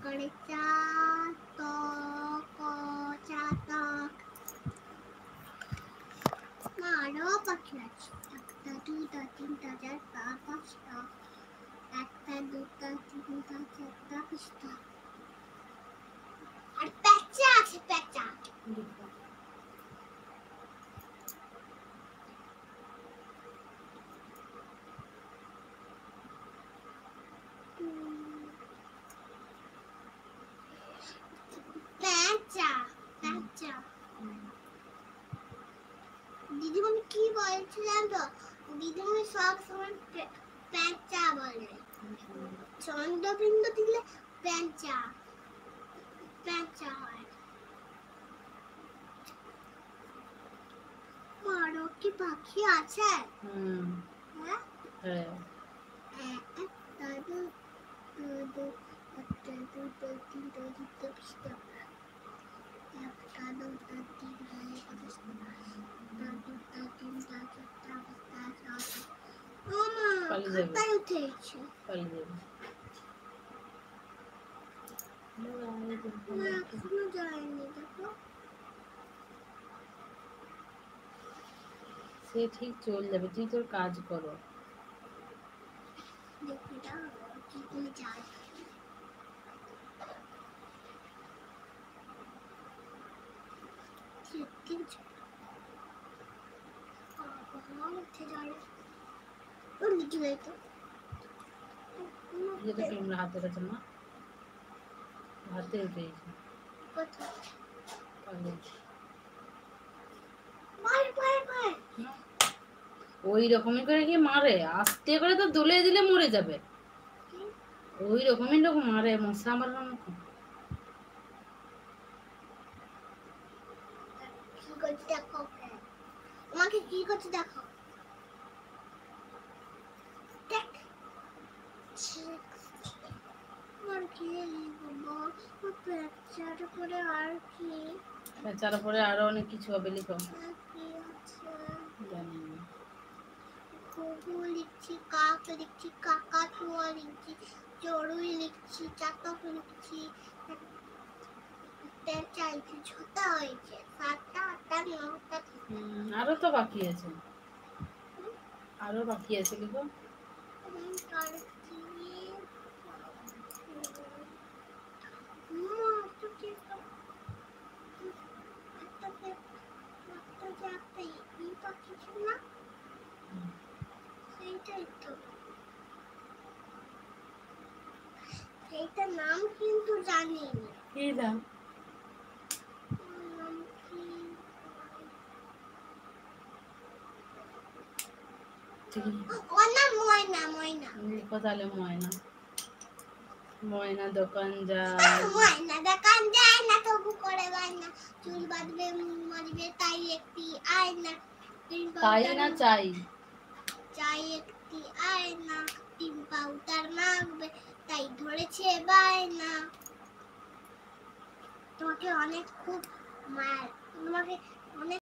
করে চা ত ক চা তক। মা আরো পাখি আছে, একটা দুইটা তিনটা চারটা পাঁচটা, একটা দুটা তিনটা চারটা পাঁচটা। আর পেঁচা আছে, পেঁচা। পেঁচা পেঁচা দিদিমণি কি বলছিলেন তো, দিদিমণি সব সময় পেঁচা বলে, চন্দ্রবিন্দু দিলে পেঁচা পেঁচা হয়। আরো কি পাখি আছে? হ্যাঁ একটা দুটো তিনটা চারটা পাঁচটা, একটা দুটো তিনটা চারটা পাঁচটা ছটা। ওমা খাতায় উঠেছে। এখনো যায়নি, দেখো। সে ঠিক চলে যাবে, তুই তোর কাজ করো। দেখি দাও কি করে যায়। ঠিক উঠে যায়। ওর লিখে দেয় তো। যেটা ক্যামেরা হাতে কাছে না, হাতে উঠেছে। ওই রকমই করে কি মারে, আস্তে করে তো দুলে দিলে মরে যাবে। ওই রকমই লোক মারে, মশলা মারার মতো। কি করছে দেখো, আমাকে কি করছে দেখো। দেখ আর কি লিখবো, পেঁচার পরে আর কি, পেঁচার পরে আরো অনেক কিছু হবে, লিখো। কি আছে জানি না। ঘুঘু লিখছি, কাক লিখছি, কাকাতুয়া লিখছি, চড়ুই লিখছি, চাতক লিখছি, পেঁচা লিখছি। ছটা হয়েছে, 7টা 8টা 9টা। আরো তো বাকি আছে, আরো বাকি আছে, লিখো। সেইটার নাম কিন্তু জানি না। কি দাম? ওর নাম ময়না, ময়না। লিখো তাহলে ময়না। ময়না দোকান যায়, ময়না দোকান যায় না, তবু করে বায়না, চুল বাঁধবে মুখ মারবে তাই একটি আয়না। তাই না চাই, চাই একটি আয়না, টিম পাউডার মাখবে তাই ধরেছে বায়না। তোমাকে অনেক খুব মার, তোমাকে অনেক